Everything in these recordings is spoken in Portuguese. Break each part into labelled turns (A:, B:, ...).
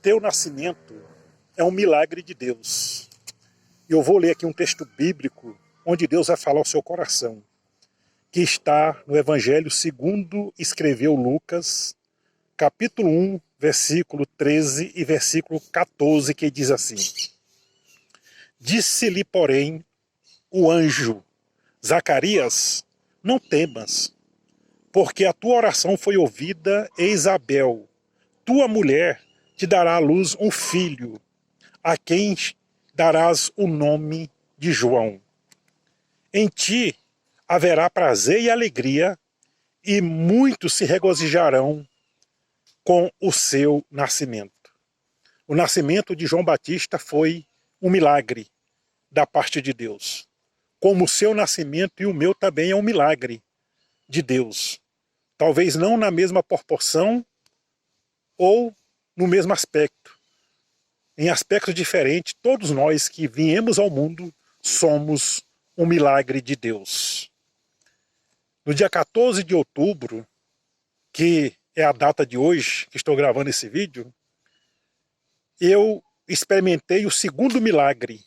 A: Teu nascimento é um milagre de Deus. E eu vou ler aqui um texto bíblico onde Deus vai falar ao seu coração, que está no Evangelho segundo escreveu Lucas, capítulo 1, versículo 13 e versículo 14, que diz assim: Disse-lhe, porém, o anjo: Zacarias, não temas, porque a tua oração foi ouvida, e Isabel, tua mulher, te dará à luz um filho, a quem darás o nome de João. Em ti haverá prazer e alegria, e muitos se regozijarão com o seu nascimento. O nascimento de João Batista foi um milagre da parte de Deus, como o seu nascimento e o meu também é um milagre de Deus. Talvez não na mesma proporção ou no mesmo aspecto. Em aspectos diferentes, todos nós que viemos ao mundo somos um milagre de Deus. No dia 14 de outubro, que é a data de hoje, que estou gravando esse vídeo, eu experimentei o segundo milagre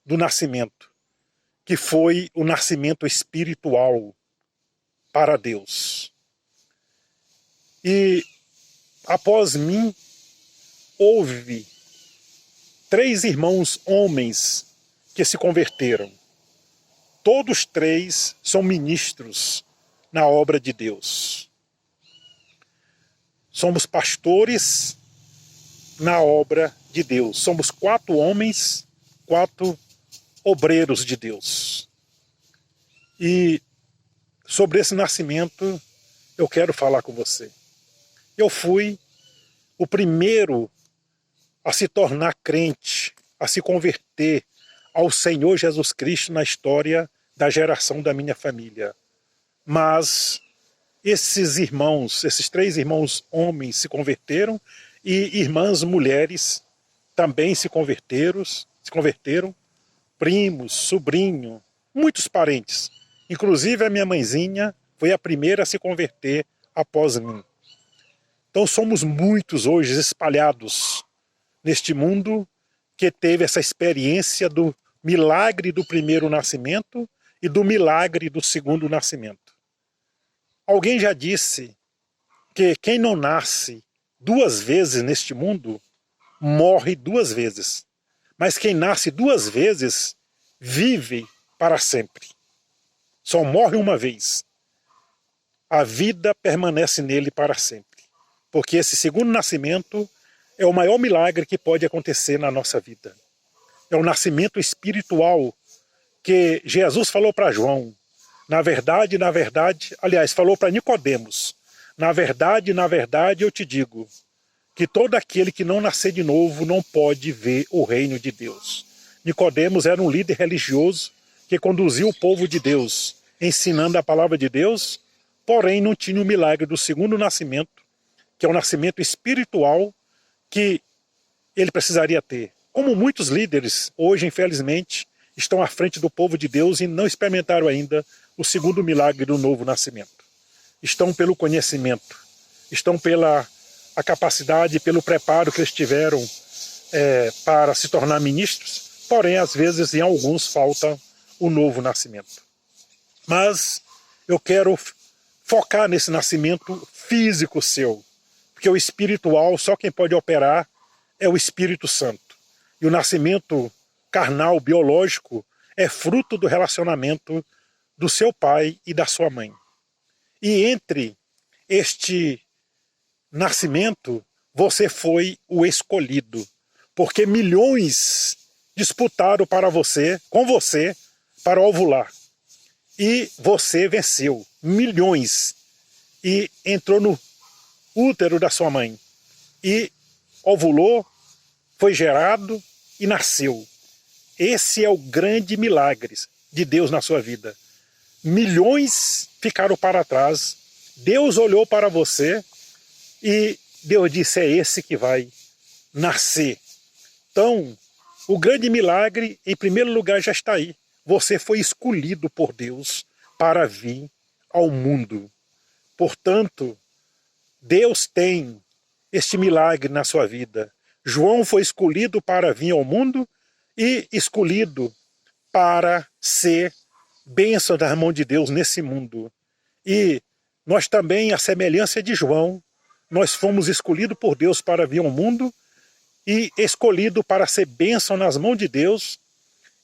A: do nascimento, que foi o nascimento espiritual para Deus. E após mim, houve 3 irmãos homens que se converteram. Todos 3 são ministros na obra de Deus. Somos pastores na obra de Deus. Somos 4 homens, 4 obreiros de Deus. E sobre esse nascimento eu quero falar com você. Eu fui o primeiro a se tornar crente, a se converter ao Senhor Jesus Cristo na história da geração da minha família. Mas esses irmãos, esses 3 irmãos homens se converteram e irmãs mulheres também se converteram, primos, sobrinho, muitos parentes. Inclusive a minha mãezinha foi a primeira a se converter após mim. Então somos muitos hoje espalhados neste mundo que teve essa experiência do milagre do primeiro nascimento e do milagre do segundo nascimento. Alguém já disse que quem não nasce 2 vezes neste mundo, morre 2 vezes. Mas quem nasce 2 vezes, vive para sempre. Só morre uma vez. A vida permanece nele para sempre. Porque esse segundo nascimento é o maior milagre que pode acontecer na nossa vida. É o nascimento espiritual que Jesus falou para João. Na verdade, aliás, falou para Nicodemos. Na verdade, eu te digo que todo aquele que não nascer de novo não pode ver o reino de Deus. Nicodemos era um líder religioso que conduziu o povo de Deus, ensinando a palavra de Deus, porém não tinha o milagre do segundo nascimento, que é o nascimento espiritual que ele precisaria ter. Como muitos líderes, hoje, infelizmente, estão à frente do povo de Deus e não experimentaram ainda o segundo milagre do novo nascimento. Estão pelo conhecimento, estão pela a capacidade, pelo preparo que eles tiveram para se tornar ministros, porém, às vezes, em alguns, falta o novo nascimento. Mas eu quero focar nesse nascimento físico seu, porque o espiritual, só quem pode operar é o Espírito Santo. E o nascimento carnal, biológico, é fruto do relacionamento do seu pai e da sua mãe. E entre este nascimento, você foi o escolhido, porque milhões disputaram com você, para ovular. E você venceu, milhões, e entrou no útero da sua mãe, e ovulou, foi gerado e nasceu. Esse é o grande milagre de Deus na sua vida. Milhões ficaram para trás, Deus olhou para você e Deus disse, é esse que vai nascer. Então, o grande milagre, em primeiro lugar, já está aí. Você foi escolhido por Deus para vir ao mundo. Portanto, Deus tem este milagre na sua vida. João foi escolhido para vir ao mundo e escolhido para ser bênção da mão de Deus nesse mundo. E nós também, à semelhança de João, nós fomos escolhidos por Deus para vir ao mundo e escolhido para ser bênção nas mãos de Deus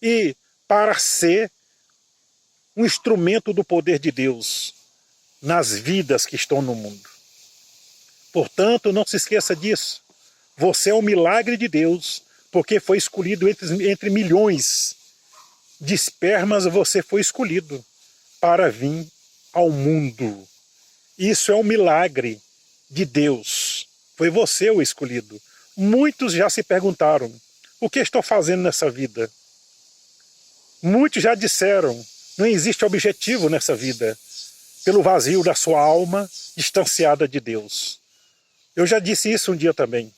A: e para ser um instrumento do poder de Deus nas vidas que estão no mundo. Portanto, não se esqueça disso. Você é um milagre de Deus, porque foi escolhido entre milhões de espermas, você foi escolhido para vir ao mundo. Isso é um milagre de Deus. Foi você o escolhido. Muitos já se perguntaram, o que estou fazendo nessa vida? Muitos já disseram, não existe objetivo nessa vida, pelo vazio da sua alma distanciada de Deus. Eu já disse isso um dia também,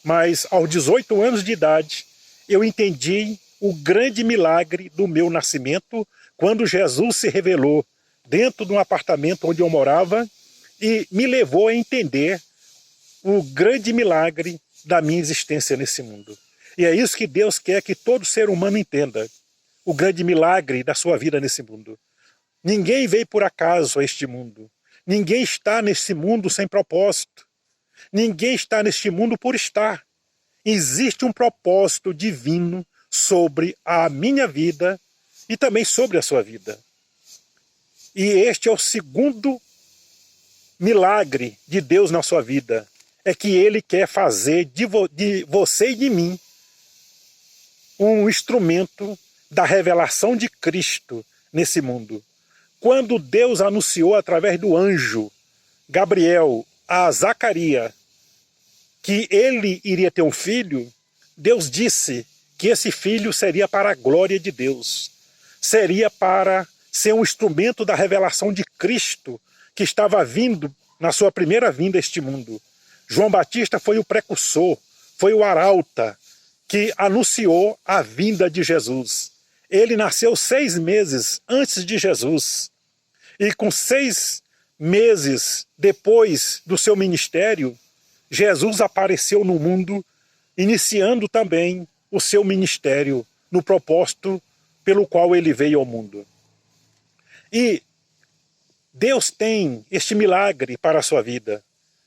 A: mas aos 18 anos de idade, eu entendi o grande milagre do meu nascimento, quando Jesus se revelou dentro de um apartamento onde eu morava e me levou a entender o grande milagre da minha existência nesse mundo. E é isso que Deus quer que todo ser humano entenda, o grande milagre da sua vida nesse mundo. Ninguém veio por acaso a este mundo. Ninguém está nesse mundo sem propósito. Ninguém está neste mundo por estar. Existe um propósito divino sobre a minha vida e também sobre a sua vida. E este é o segundo milagre de Deus na sua vida. É que Ele quer fazer de você e de mim um instrumento da revelação de Cristo nesse mundo. Quando Deus anunciou através do anjo Gabriel a Zacarias que ele iria ter um filho, Deus disse que esse filho seria para a glória de Deus. Seria para ser um instrumento da revelação de Cristo que estava vindo na sua primeira vinda a este mundo. João Batista foi o precursor, foi o arauta que anunciou a vinda de Jesus. Ele nasceu 6 meses antes de Jesus. E com 6 meses depois do seu ministério, Jesus apareceu no mundo, iniciando também o seu ministério no propósito pelo qual ele veio ao mundo. E Deus tem este milagre para a sua vida,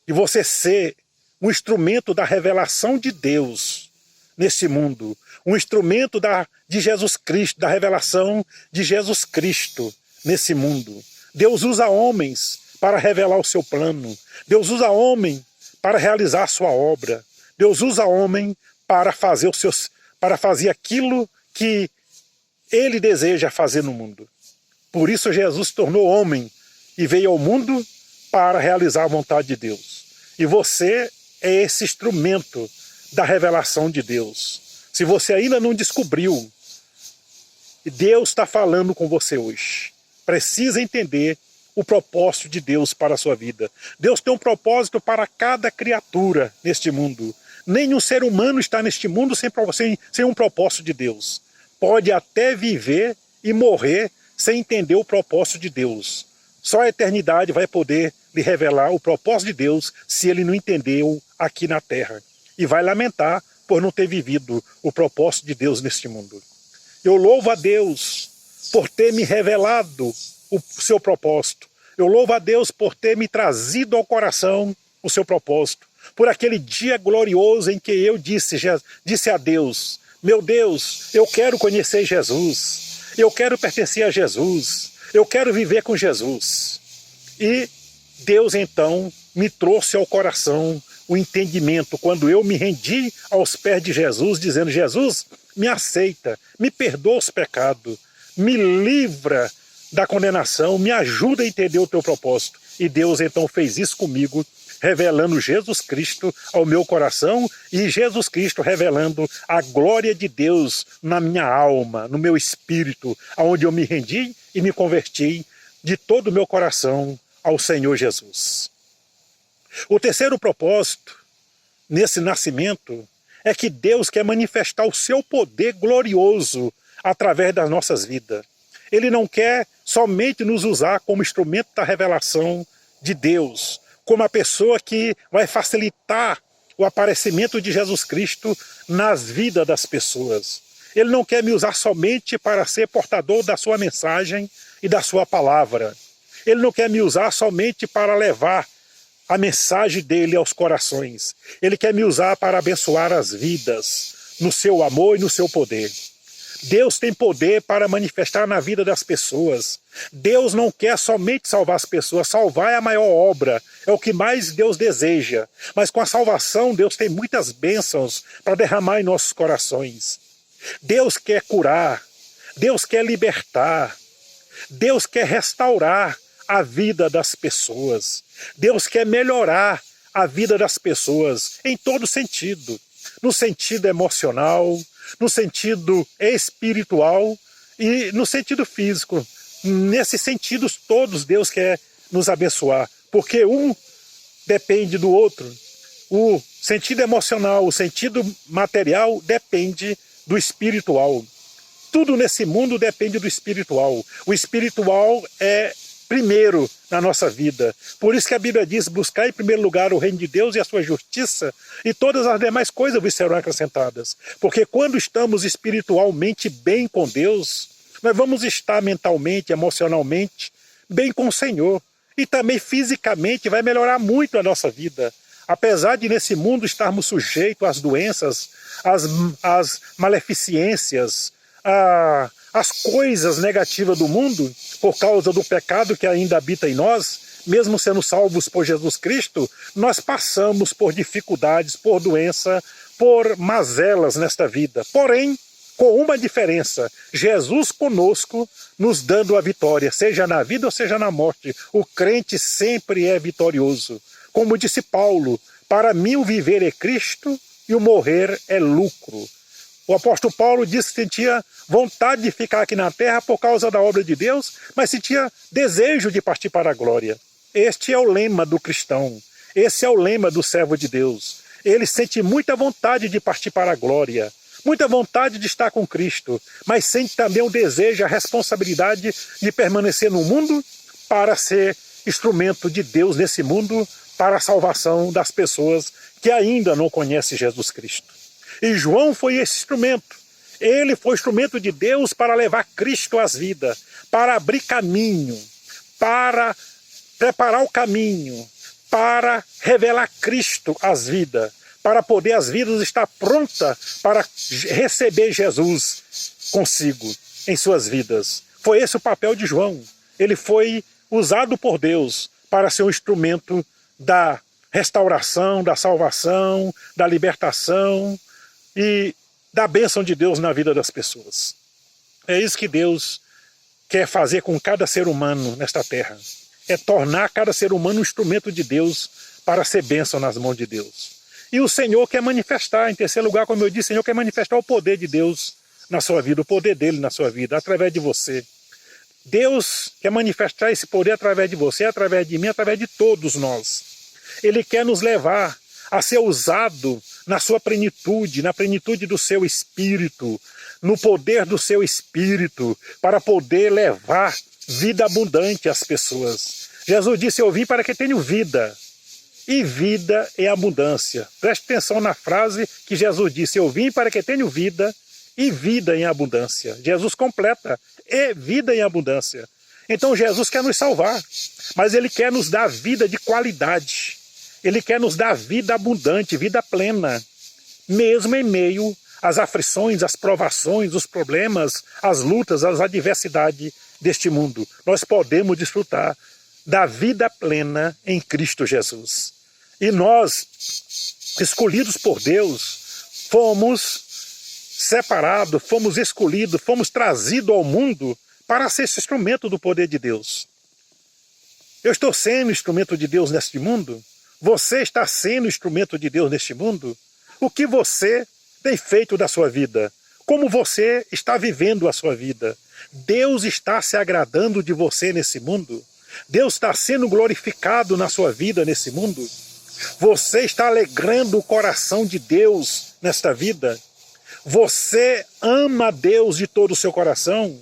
A: de você ser um instrumento da revelação de Deus nesse mundo, um instrumento de Jesus Cristo, da revelação de Jesus Cristo nesse mundo. Deus usa homens para revelar o seu plano. Deus usa homem para realizar a sua obra. Deus usa homem para fazer aquilo que Ele deseja fazer no mundo. Por isso Jesus se tornou homem e veio ao mundo para realizar a vontade de Deus. E você é esse instrumento da revelação de Deus. Se você ainda não descobriu, Deus está falando com você hoje. Precisa entender o propósito de Deus para a sua vida. Deus tem um propósito para cada criatura neste mundo. Nenhum ser humano está neste mundo sem um propósito de Deus. Pode até viver e morrer sem entender o propósito de Deus. Só a eternidade vai poder lhe revelar o propósito de Deus se ele não entendeu aqui na terra. E vai lamentar por não ter vivido o propósito de Deus neste mundo. Eu louvo a Deus por ter me revelado o seu propósito. Eu louvo a Deus por ter me trazido ao coração o seu propósito. Por aquele dia glorioso em que eu disse a Deus, meu Deus, eu quero conhecer Jesus. Eu quero pertencer a Jesus. Eu quero viver com Jesus. E Deus então me trouxe ao coração o entendimento quando eu me rendi aos pés de Jesus, dizendo, Jesus, me aceita, me perdoa os pecados, me livra da condenação, me ajuda a entender o teu propósito. E Deus então fez isso comigo, revelando Jesus Cristo ao meu coração e Jesus Cristo revelando a glória de Deus na minha alma, no meu espírito, aonde eu me rendi e me converti de todo o meu coração ao Senhor Jesus. O terceiro propósito nesse nascimento é que Deus quer manifestar o seu poder glorioso através das nossas vidas. Ele não quer somente nos usar como instrumento da revelação de Deus, como a pessoa que vai facilitar o aparecimento de Jesus Cristo nas vidas das pessoas. Ele não quer me usar somente para ser portador da sua mensagem e da sua palavra. Ele não quer me usar somente para levar a mensagem dele aos corações. Ele quer me usar para abençoar as vidas, no seu amor e no seu poder. Deus tem poder para manifestar na vida das pessoas. Deus não quer somente salvar as pessoas. Salvar é a maior obra, é o que mais Deus deseja. Mas com a salvação, Deus tem muitas bênçãos para derramar em nossos corações. Deus quer curar, Deus quer libertar, Deus quer restaurar a vida das pessoas. Deus quer melhorar a vida das pessoas em todo sentido. No sentido emocional, no sentido espiritual e no sentido físico. Nesses sentidos todos Deus quer nos abençoar, porque um depende do outro. O sentido emocional, o sentido material depende do espiritual. Tudo nesse mundo depende do espiritual. O espiritual é primeiro na nossa vida. Por isso que a Bíblia diz: buscar em primeiro lugar o reino de Deus e a sua justiça, e todas as demais coisas vos serão acrescentadas. Porque quando estamos espiritualmente bem com Deus, nós vamos estar mentalmente, emocionalmente bem com o Senhor. E também fisicamente vai melhorar muito a nossa vida. Apesar de nesse mundo estarmos sujeitos às doenças, às maleficências, as coisas negativas do mundo, por causa do pecado que ainda habita em nós, mesmo sendo salvos por Jesus Cristo, nós passamos por dificuldades, por doença, por mazelas nesta vida. Porém, com uma diferença: Jesus conosco, nos dando a vitória, seja na vida ou seja na morte. O crente sempre é vitorioso. Como disse Paulo: para mim o viver é Cristo e o morrer é lucro. O apóstolo Paulo disse que sentia vontade de ficar aqui na terra por causa da obra de Deus, mas sentia desejo de partir para a glória. Este é o lema do cristão, esse é o lema do servo de Deus. Ele sente muita vontade de partir para a glória, muita vontade de estar com Cristo, mas sente também o desejo, a responsabilidade de permanecer no mundo para ser instrumento de Deus nesse mundo, para a salvação das pessoas que ainda não conhecem Jesus Cristo. E João foi esse instrumento. Ele foi instrumento de Deus para levar Cristo às vidas, para abrir caminho, para preparar o caminho, para revelar Cristo às vidas, para poder as vidas estar prontas para receber Jesus consigo em suas vidas. Foi esse o papel de João. Ele foi usado por Deus para ser um instrumento da restauração, da salvação, da libertação e da bênção de Deus na vida das pessoas. É isso que Deus quer fazer com cada ser humano nesta terra. É tornar cada ser humano um instrumento de Deus para ser bênção nas mãos de Deus. E o Senhor quer manifestar, em terceiro lugar, como eu disse, o Senhor quer manifestar o poder de Deus na sua vida, o poder dele na sua vida, através de você. Deus quer manifestar esse poder através de você, através de mim, através de todos nós. Ele quer nos levar a ser usado na sua plenitude, na plenitude do seu Espírito, no poder do seu Espírito, para poder levar vida abundante às pessoas. Jesus disse: eu vim para que tenham vida, e vida em abundância. Preste atenção na frase que Jesus disse: eu vim para que tenham vida, e vida em abundância. Jesus completa: e vida em abundância. Então Jesus quer nos salvar, mas Ele quer nos dar vida de qualidade. Ele quer nos dar vida abundante, vida plena, mesmo em meio às aflições, às provações, os problemas, as lutas, as adversidades deste mundo. Nós podemos desfrutar da vida plena em Cristo Jesus. E nós, escolhidos por Deus, fomos separados, fomos escolhidos, fomos trazidos ao mundo para ser esse instrumento do poder de Deus. Eu estou sendo instrumento de Deus neste mundo? Você está sendo instrumento de Deus neste mundo? O que você tem feito da sua vida? Como você está vivendo a sua vida? Deus está se agradando de você nesse mundo? Deus está sendo glorificado na sua vida nesse mundo? Você está alegrando o coração de Deus nesta vida? Você ama Deus de todo o seu coração?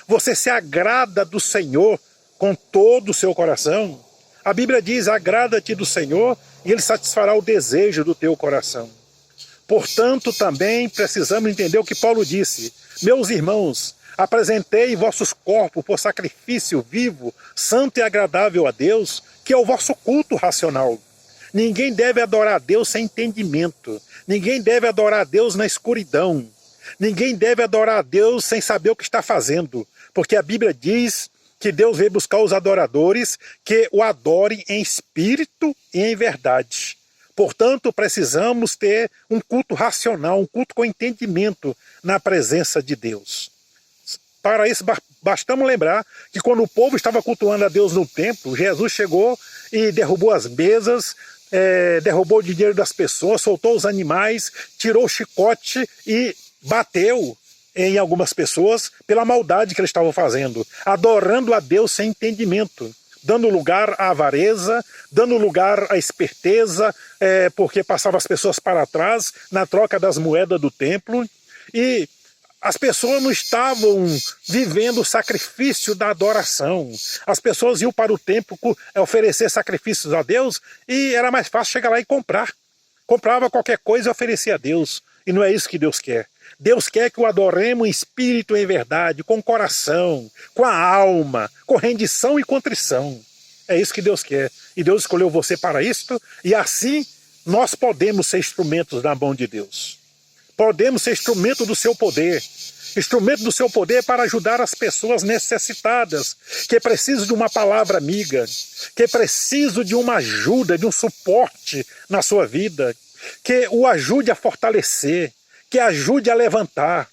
A: Você se agrada do Senhor com todo o seu coração? A Bíblia diz: agrada-te do Senhor e Ele satisfará o desejo do teu coração. Portanto, também precisamos entender o que Paulo disse. Meus irmãos, apresentei vossos corpos por sacrifício vivo, santo e agradável a Deus, que é o vosso culto racional. Ninguém deve adorar a Deus sem entendimento. Ninguém deve adorar a Deus na escuridão. Ninguém deve adorar a Deus sem saber o que está fazendo. Porque a Bíblia diz que Deus veio buscar os adoradores que o adorem em espírito e em verdade. Portanto, precisamos ter um culto racional, um culto com entendimento na presença de Deus. Para isso, bastamos lembrar que quando o povo estava cultuando a Deus no templo, Jesus chegou e derrubou as mesas, derrubou o dinheiro das pessoas, soltou os animais, tirou o chicote e bateu em algumas pessoas pela maldade que eles estavam fazendo, adorando a Deus sem entendimento, dando lugar à avareza, dando lugar à esperteza, porque passava as pessoas para trás na troca das moedas do templo, e as pessoas não estavam vivendo o sacrifício da adoração. As pessoas iam para o templo oferecer sacrifícios a Deus e era mais fácil chegar lá e comprar. Comprava qualquer coisa e oferecia a Deus. E não é isso que Deus quer. Deus quer que o adoremos em espírito e em verdade, com o coração, com a alma, com rendição e contrição. É isso que Deus quer. E Deus escolheu você para isto, e assim nós podemos ser instrumentos na mão de Deus. Podemos ser instrumento do seu poder. Instrumento do seu poder para ajudar as pessoas necessitadas, que precisam de uma palavra amiga, que precisam de uma ajuda, de um suporte na sua vida, que o ajude a fortalecer, que ajude a levantar,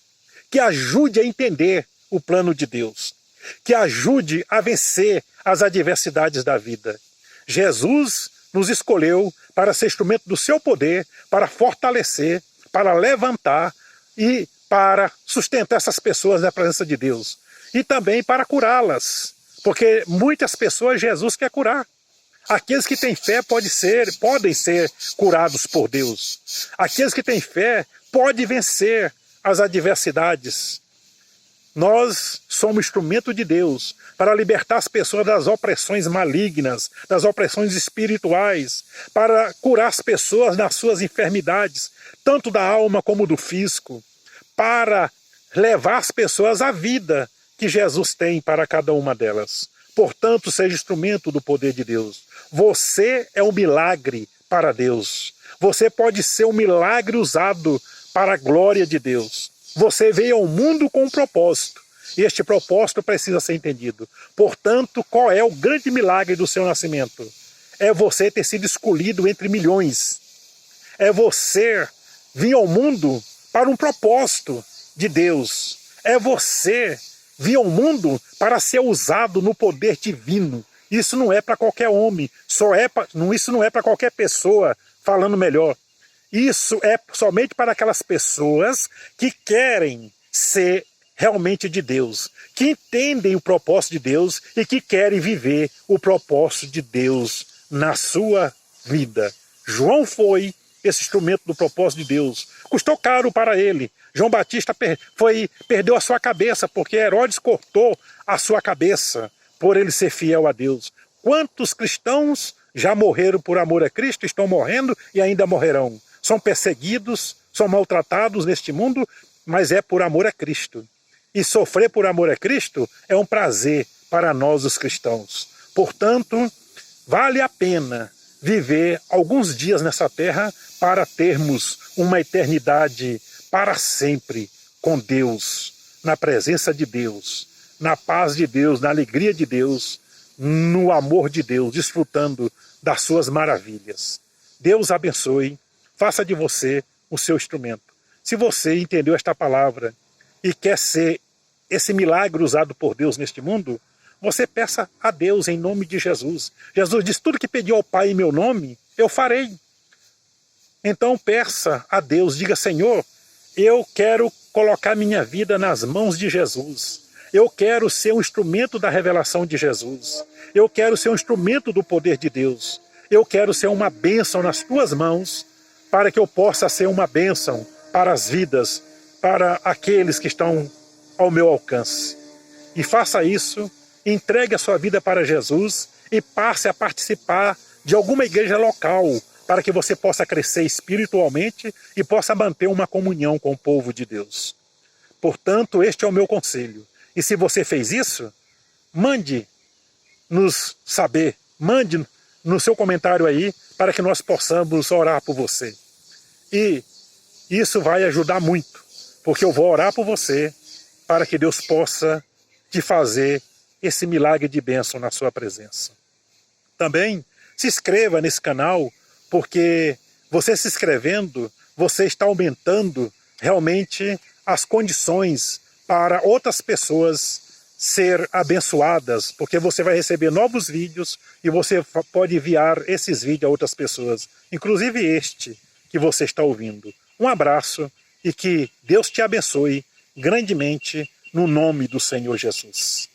A: que ajude a entender o plano de Deus, que ajude a vencer as adversidades da vida. Jesus nos escolheu para ser instrumento do seu poder, para fortalecer, para levantar e para sustentar essas pessoas na presença de Deus. E também para curá-las, porque muitas pessoas Jesus quer curar. Aqueles que têm fé podem ser curados por Deus. Aqueles que têm fé podem vencer as adversidades. Nós somos instrumento de Deus para libertar as pessoas das opressões malignas, das opressões espirituais, para curar as pessoas nas suas enfermidades, tanto da alma como do físico, para levar as pessoas à vida que Jesus tem para cada uma delas. Portanto, seja instrumento do poder de Deus. Você é um milagre para Deus. Você pode ser um milagre usado para a glória de Deus. Você veio ao mundo com um propósito. E este propósito precisa ser entendido. Portanto, qual é o grande milagre do seu nascimento? É você ter sido escolhido entre milhões. É você vir ao mundo para um propósito de Deus. É você vir ao mundo para ser usado no poder divino. Isso não é para qualquer homem, isso não é para qualquer pessoa, falando melhor. Isso é somente para aquelas pessoas que querem ser realmente de Deus, que entendem o propósito de Deus e que querem viver o propósito de Deus na sua vida. João foi esse instrumento do propósito de Deus. Custou caro para ele. João Batista perdeu a sua cabeça, porque Herodes cortou a sua cabeça por ele ser fiel a Deus. Quantos cristãos já morreram por amor a Cristo, estão morrendo e ainda morrerão? São perseguidos, são maltratados neste mundo, mas é por amor a Cristo. E sofrer por amor a Cristo é um prazer para nós os cristãos. Portanto, vale a pena viver alguns dias nessa terra para termos uma eternidade para sempre com Deus, na presença de Deus, na paz de Deus, na alegria de Deus, no amor de Deus, desfrutando das suas maravilhas. Deus abençoe, faça de você o seu instrumento. Se você entendeu esta palavra e quer ser esse milagre usado por Deus neste mundo, você peça a Deus em nome de Jesus. Jesus diz, tudo que pediu ao Pai em meu nome, eu farei. Então peça a Deus, diga, Senhor, eu quero colocar minha vida nas mãos de Jesus. Eu quero ser um instrumento da revelação de Jesus. Eu quero ser um instrumento do poder de Deus. Eu quero ser uma bênção nas tuas mãos, para que eu possa ser uma bênção para as vidas, para aqueles que estão ao meu alcance. E faça isso, entregue a sua vida para Jesus e passe a participar de alguma igreja local. para que você possa crescer espiritualmente e possa manter uma comunhão com o povo de Deus. Portanto, este é o meu conselho. E se você fez isso, mande-nos saber, mande no seu comentário aí, para que nós possamos orar por você. E isso vai ajudar muito, porque eu vou orar por você, para que Deus possa te fazer esse milagre de bênção na sua presença. Também se inscreva nesse canal, porque você se inscrevendo, você está aumentando realmente as condições para outras pessoas ser abençoadas, porque você vai receber novos vídeos e você pode enviar esses vídeos a outras pessoas, inclusive este que você está ouvindo. Um abraço e que Deus te abençoe grandemente no nome do Senhor Jesus.